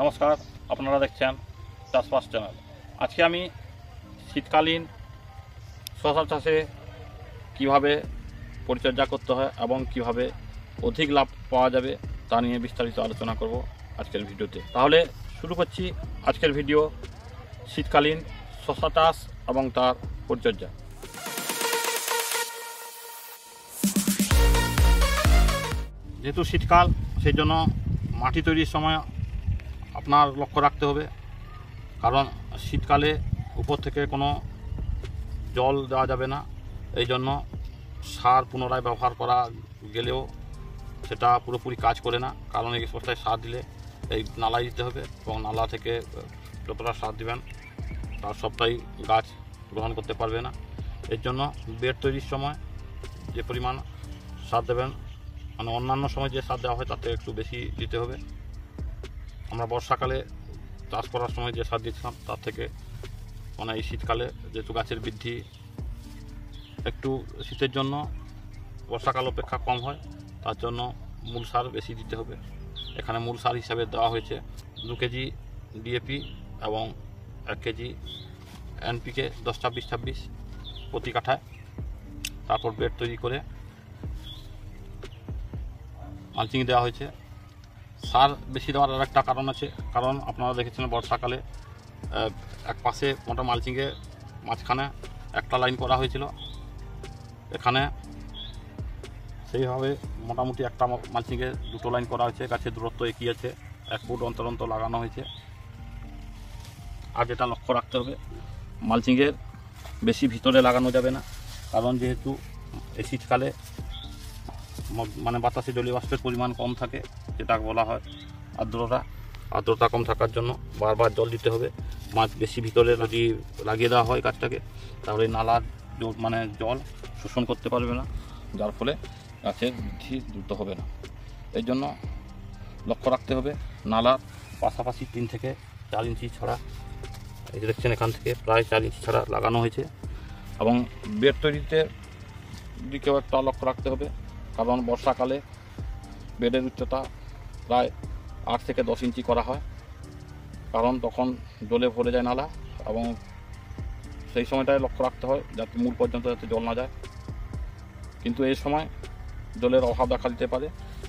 নমস্কার, আপনারা দেখছেন চাষবাস চ্যানেল। আজকে আমি শীতকালীন শশা চাষে কিভাবে পরিচর্যা করতে হয় এবং কিভাবে অধিক লাভ পাওয়া যাবে তা নিয়ে বিস্তারিত আলোচনা করব আজকের ভিডিওতে। তাহলে শুরু করছি আজকের ভিডিও, শীতকালীন শশা চাষ এবং তার পরিচর্যা। যেহেতু শীতকাল, সেই জন্য মাটি তৈরির সময় আপনার লক্ষ্য রাখতে হবে, কারণ শীতকালে উপর থেকে কোনো জল দেওয়া যাবে না। এই জন্য সার পুনরায় ব্যবহার করা গেলেও সেটা পুরোপুরি কাজ করে না, কারণ এই অবস্থায় সার দিলে এই নালায় দিতে হবে এবং নালা থেকে যতটা সার দেবেন তার সবটাই গাছ গ্রহণ করতে পারবে না। এর জন্য বেড তৈরির সময় যে পরিমাণ সার দেবেন, মানে অন্যান্য সময় যে সার দেওয়া হয় তার থেকে একটু বেশি দিতে হবে। আমরা বর্ষাকালে চাষ করার সময় যে সার দিচ্ছিলাম তার থেকে মানে এই শীতকালে যেহেতু গাছের বৃদ্ধি একটু শীতের জন্য বর্ষাকাল অপেক্ষা কম হয়, তার জন্য মূল সার বেশি দিতে হবে। এখানে মূল সার হিসাবে দেওয়া হয়েছে 2 কেজি ডিএপি এবং 1 কেজি এনপিকে 10-26-26 প্রতি কাঠায়। তারপর বেড তৈরি করে মালচিং দেওয়া হয়েছে। সার বেশি দেওয়ার আর একটা কারণ আছে, কারণ আপনারা দেখেছেন বর্ষাকালে এক পাশে মোটা মালচিংয়ে মাঝখানে একটা লাইন করা হয়েছিল, এখানে সেইভাবে মোটামুটি একটা মালচিংয়ে 2টো লাইন করা হয়েছে। গাছের দূরত্ব একই আছে, 1 ফুট অন্তর অন্তর লাগানো হয়েছে। আর যেটা লক্ষ্য রাখতে হবে, মালচিংয়ের বেশি ভিতরে লাগানো যাবে না, কারণ যেহেতু এই শীতকালে মানে বাতাসে জলীয় বাষ্পের পরিমাণ কম থাকে, যেটা বলা হয় আর্দ্রতা কম থাকার জন্য বারবার জল দিতে হবে। মাছ বেশি ভিতরে লাগিয়ে দেওয়া হয় গাছটাকে, তাহলে নালার মানে জল শোষণ করতে পারবে না, যার ফলে গাছের বৃদ্ধি দ্রুত হবে না। এই জন্য লক্ষ্য রাখতে হবে নালার পাশাপাশি 3 থেকে 4 ইঞ্চি ছাড়া, এই যে দেখছেন এখান থেকে প্রায় 4 ইঞ্চি ছাড়া লাগানো হয়েছে। এবং বেড তৈরিতে দিকেও একটা লক্ষ্য রাখতে হবে, কারণ বর্ষাকালে বেডের উচ্চতা প্রায় 8 থেকে 10 ইঞ্চি করা হয়, কারণ তখন জলে ভরে যায় নালা, এবং সেই সময়টায় লক্ষ্য রাখতে হয় যাতে মূল পর্যন্ত যাতে জল না যায়। কিন্তু এই সময় জলের অভাব দেখা দিতে পারে,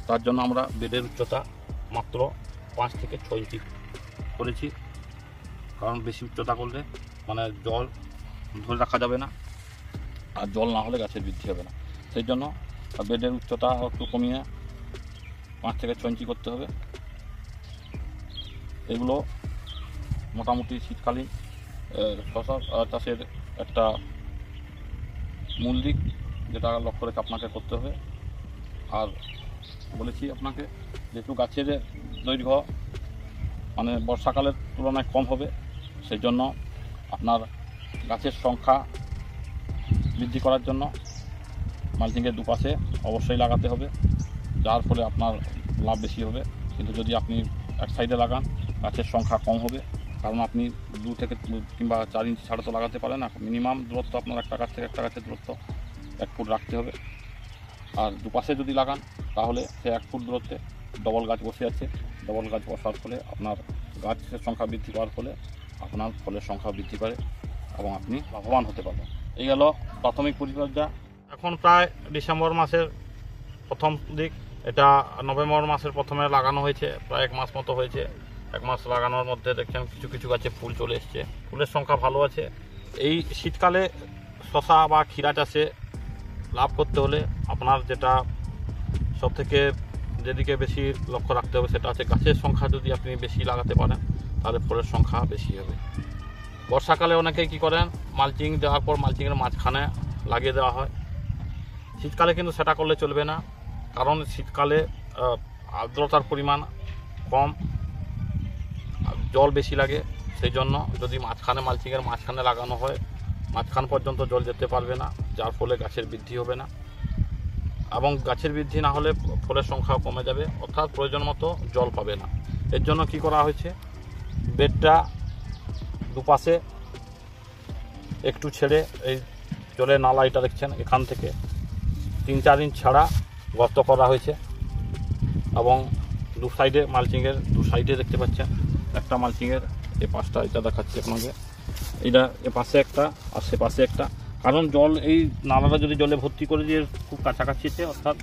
তার জন্য আমরা বেডের উচ্চতা মাত্র 5 থেকে 6 ইঞ্চি করেছি, কারণ বেশি উচ্চতা করলে মানে জল ধরে রাখা যাবে না, আর জল না হলে গাছের বৃদ্ধি হবে না। সেই জন্য বেডের উচ্চতা একটু কমিয়ে 5 থেকে 6 ইঞ্চি করতে হবে। এগুলো মোটামুটি শীতকালীন শশা চাষের একটা মূল দিক, যেটা লক্ষ্য রেখে আপনাকে করতে হবে। আর বলেছি আপনাকে, যেহেতু গাছের দৈর্ঘ্য মানে বর্ষাকালের তুলনায় কম হবে, সেই জন্য আপনার গাছের সংখ্যা বৃদ্ধি করার জন্য মালচিংয়ের দুপাশে অবশ্যই লাগাতে হবে, যার ফলে আপনার লাভ বেশি হবে। কিন্তু যদি আপনি এক সাইডে লাগান, গাছের সংখ্যা কম হবে, কারণ আপনি 2 থেকে কিংবা 4 ইঞ্চি ছাড়া তো লাগাতে পারেন না। মিনিমাম দূরত্ব আপনার একটা গাছ থেকে একটা গাছের দূরত্ব 1 ফুট রাখতে হবে। আর দুপাশে যদি লাগান তাহলে সে 1 ফুট দূরত্বে ডবল গাছ বসে আছে। ডবল গাছ বসার ফলে আপনার গাছের সংখ্যা বৃদ্ধি পাওয়ার ফলে আপনার ফলের সংখ্যা বৃদ্ধি পারে এবং আপনি লাভবান হতে পারবেন। এই গেল প্রাথমিক পরিচর্যা। এখন প্রায় ডিসেম্বর মাসের প্রথম দিক, এটা নভেম্বর মাসের প্রথমে লাগানো হয়েছে, প্রায় 1 মাস মতো হয়েছে। 1 মাস লাগানোর মধ্যে দেখছেন কিছু কিছু গাছে ফুল চলে এসছে, ফুলের সংখ্যা ভালো আছে। এই শীতকালে শশা বা ক্ষীরা চাষে লাভ করতে হলে আপনার যেটা সবথেকে যেদিকে বেশি লক্ষ্য রাখতে হবে, সেটা হচ্ছে গাছের সংখ্যা যদি আপনি বেশি লাগাতে পারেন তাহলে ফলের সংখ্যা বেশি হবে। বর্ষাকালে অনেকেই কী করেন, মালচিং দেওয়ার পর মালচিংয়ের মাঝখানে লাগিয়ে দেওয়া হয়। শীতকালে কিন্তু সেটা করলে চলবে না, কারণ শীতকালে আর্দ্রতার পরিমাণ কম, জল বেশি লাগে। সেই জন্য যদি মালচিংয়ের মাঝখানে লাগানো হয়, মাঝখান পর্যন্ত জল যেতে পারবে না, যার ফলে গাছের বৃদ্ধি হবে না, এবং গাছের বৃদ্ধি না হলে ফলের সংখ্যাও কমে যাবে, অর্থাৎ প্রয়োজন মতো জল পাবে না। এর জন্য কি করা হয়েছে, বেডটা দুপাশে একটু ছেড়ে এই জলের নালা, এটা দেখছেন এখান থেকে 3-4 ইঞ্চ ছাড়া গর্ত করা হয়েছে, এবং 2 সাইডে মালচিংয়ের 2 সাইডে দেখতে পাচ্ছেন একটা মালচিংয়ের এই পাশটা, এটা দেখাচ্ছি আপনাকে। এটা এ পাশে একটা আর সে পাশে একটা, কারণ জল এই নালাটা যদি জলে ভর্তি করে দিয়ে খুব কাছাকাছিতে, অর্থাৎ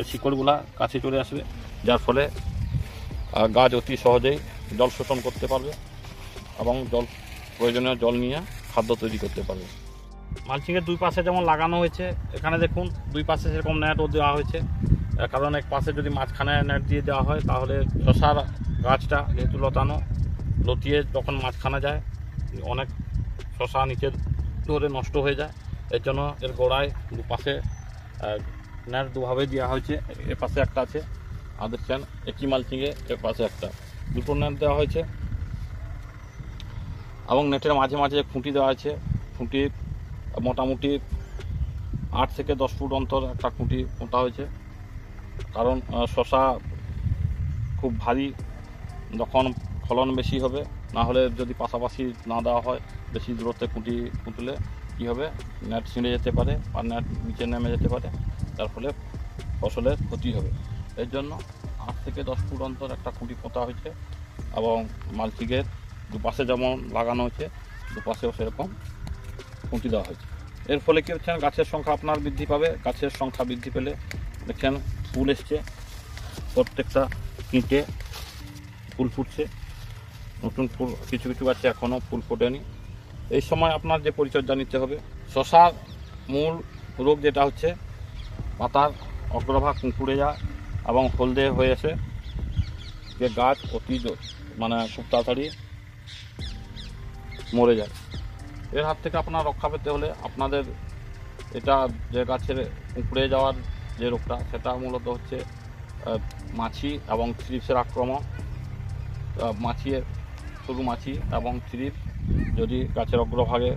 শিকড়গুলা কাছে চলে আসবে, যার ফলে গাছ অতি সহজেই জল শোষণ করতে পারবে এবং প্রয়োজনীয় জল নিয়ে খাদ্য তৈরি করতে পারবে। মালচিংয়ের দুই পাশে যেমন লাগানো হয়েছে, এখানে দেখুন দুই পাশে সেরকম নেটও দেওয়া হয়েছে, কারণ এক পাশে যদি মাঝখানে নেট দিয়ে দেওয়া হয় তাহলে শশার গাছটা যেহেতু লতানো, লতিয়ে যখন মাঝখানে যায় অনেক শশা নিচে ধরে নষ্ট হয়ে যায়। এর জন্য এর গোড়ায় দুপাশে নেট দুভাবে দেওয়া হয়েছে। এ পাশে একটা আছে, আর দেখছেন একই মালচিংয়ে এর পাশে একটা, দুটো নেট দেওয়া হয়েছে এবং নেটের মাঝে মাঝে খুঁটি দেওয়া আছে। খুঁটি মোটামুটি 8 থেকে 10 ফুট অন্তর একটা খুঁটি পোঁতা হয়েছে, কারণ শশা খুব ভারী, যখন ফলন বেশি হবে, না হলে যদি পাশাপাশি না দেওয়া হয় বেশি দূরত্বে খুঁটি পুঁতলে কী হবে, নেট ছিঁড়ে যেতে পারে আর নেট নিচে নেমে যেতে পারে, যার ফলে ফসলের ক্ষতি হবে। এর জন্য 8 থেকে 10 ফুট অন্তর একটা খুঁটি পোঁতা হয়েছে এবং মালচিংয়ের দুপাশে যেমন লাগানো হয়েছে দুপাশেও সেরকম খুঁটি দেওয়া হয়েছে। এর ফলে কী হচ্ছে, গাছের সংখ্যা আপনার বৃদ্ধি পাবে। গাছের সংখ্যা বৃদ্ধি পেলে দেখছেন ফুল এসছে, প্রত্যেকটা কিঁটে ফুল ফুটছে, নতুন ফুল, কিছু কিছু গাছে এখনও ফুল ফোটেনি। এই সময় আপনার যে পরিচর্যা নিতে হবে, শশার মূল রোগ যেটা হচ্ছে পাতার অগ্রভাগ কুঁকড়ে যায় এবং হলদে হয়ে আসে, যে গাছ অতি খুব তাড়াতাড়ি মরে যায়। এর হাত থেকে আপনার রক্ষা পেতে হলে আপনাদের এটা যে গাছের কুঁকড়ে যাওয়ার যে রোগটা, সেটা মূলত হচ্ছে মাছি এবং থ্রিপসের আক্রমণ। শুধু মাছি এবং থ্রিপ যদি গাছের অগ্রভাগে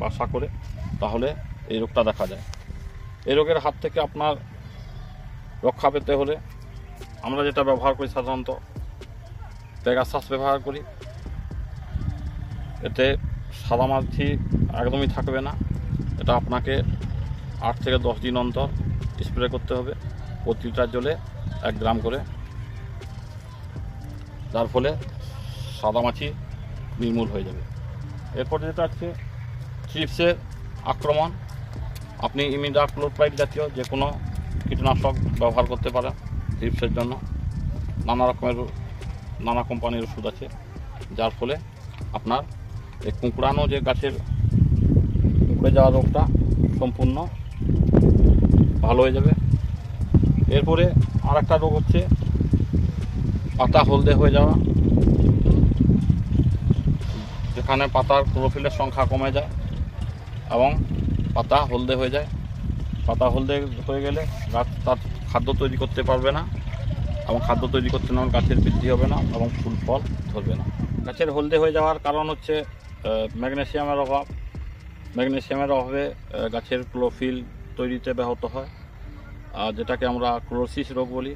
বাসা করে তাহলে এই রোগটা দেখা যায়। এই রোগের হাত থেকে আপনার রক্ষা পেতে হলে আমরা যেটা ব্যবহার করি, সাধারণত পেগাসাস ব্যবহার করি। এতে সাদামাছি একদমই থাকবে না, এটা আপনাকে 8 থেকে 10 দিন অন্তর স্প্রে করতে হবে, প্রতিটা জলে 1 গ্রাম করে, যার ফলে সাদামাছি নির্মূল হয়ে যাবে। এরপর যেটা হচ্ছে থ্রিপসের আক্রমণ, আপনি ইমিডাক্লোপ্রাইড জাতীয় যে কোনো কীটনাশক ব্যবহার করতে পারেন। থ্রিপসের জন্য নানা কোম্পানির ওষুধ আছে, যার ফলে আপনার এই কুঁকড়ানো যে গাছের কুঁকড়ে যাওয়া রোগটা সম্পূর্ণ ভালো হয়ে যাবে। এরপরে আর একটা রোগ হচ্ছে পাতা হলদে হয়ে যাওয়া, যেখানে পাতার ক্লোরোফিলের সংখ্যা কমে যায় এবং পাতা হলদে হয়ে যায়। পাতা হলদে হয়ে গেলে গাছ তার খাদ্য তৈরি করতে পারবে না এবং খাদ্য তৈরি করতে না হলে গাছের বৃদ্ধি হবে না এবং ফুল ফল ধরবে না। গাছের হলদে হয়ে যাওয়ার কারণ হচ্ছে ম্যাগনেসিয়ামের অভাব। ম্যাগনেসিয়ামের অভাবে গাছের ক্লোরোফিল তৈরিতে ব্যাহত হয়, যেটাকে আমরা ক্লোরোসিস রোগ বলি।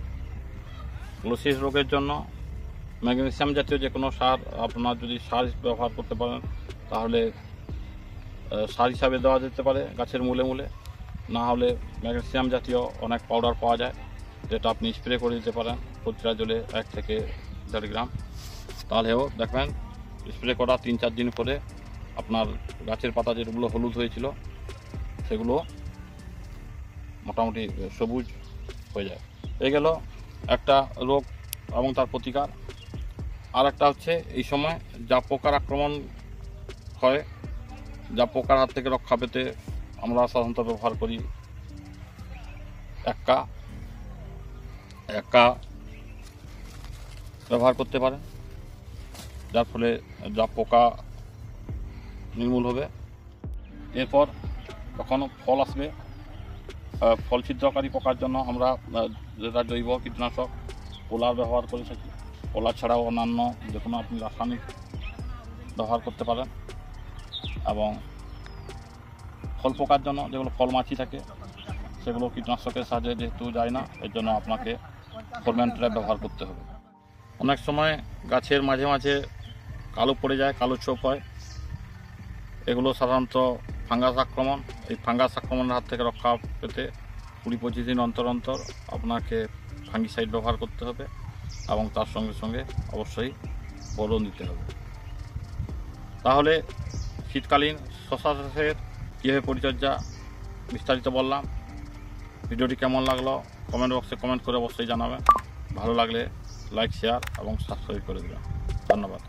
ক্লোরোসিস রোগের জন্য ম্যাগনেসিয়াম জাতীয় যে কোনো সার, আপনার যদি সার ব্যবহার করতে পারেন তাহলে সার হিসাবে দেওয়া যেতে পারে গাছের মূলে মূলে, না হলে ম্যাগনেসিয়াম জাতীয় অনেক পাউডার পাওয়া যায়, যেটা আপনি স্প্রে করে দিতে পারেন প্রতিটা জলে 1 থেকে 1.5 গ্রাম। তাহলেও দেখবেন স্প্রে করা 3-4 দিন পরে আপনার গাছের পাতা যেগুলো হলুদ হয়েছিল সেগুলো মোটামুটি সবুজ হয়ে যায়। এই গেল একটা রোগ এবং তার প্রতিকার। আর একটা হচ্ছে এই সময় যা পোকার আক্রমণ হয়, যা পোকার হাত থেকে রক্ষা পেতে আমরা সাধারণত ব্যবহার করি এক্কা ব্যবহার করতে পারেন, যার ফলে যা পোকা নির্মূল হবে। এরপর যখন ফল আসবে, ফল ছিদ্রকারী পোকার জন্য আমরা যেটা জৈব কীটনাশক পোলার ব্যবহার করে থাকি। পোলার ছাড়াও অন্যান্য যে কোনো আপনি রাসায়নিক ব্যবহার করতে পারেন। এবং ফল পোকার জন্য যেগুলো ফল মাছি থাকে সেগুলো কীটনাশকের সাহায্যে যেহেতু যায় না, এর জন্য আপনাকে ফরম্যান ট্র্যাপ ব্যবহার করতে হবে। অনেক সময় গাছের মাঝে মাঝে কালো পড়ে যায়, কালো ছোপ হয়, এগুলো সাধারণত ফাঙ্গাস আক্রমণ। এই ফাঙ্গাস আক্রমণের হাত থেকে রক্ষা পেতে 20-25 দিন অন্তর অন্তর আপনাকে ফাঙ্গিসাইড ব্যবহার করতে হবে। এবং তার সঙ্গে সঙ্গে অবশ্যই বোরন দিতে হবে। তাহলে শীতকালীন শশা চাষের কীভাবে পরিচর্যা বিস্তারিত বললাম। ভিডিওটি কেমন লাগলো কমেন্ট বক্সে কমেন্ট করে অবশ্যই জানাবেন। ভালো লাগলে লাইক, শেয়ার এবং সাবস্ক্রাইব করে দেবেন। ধন্যবাদ।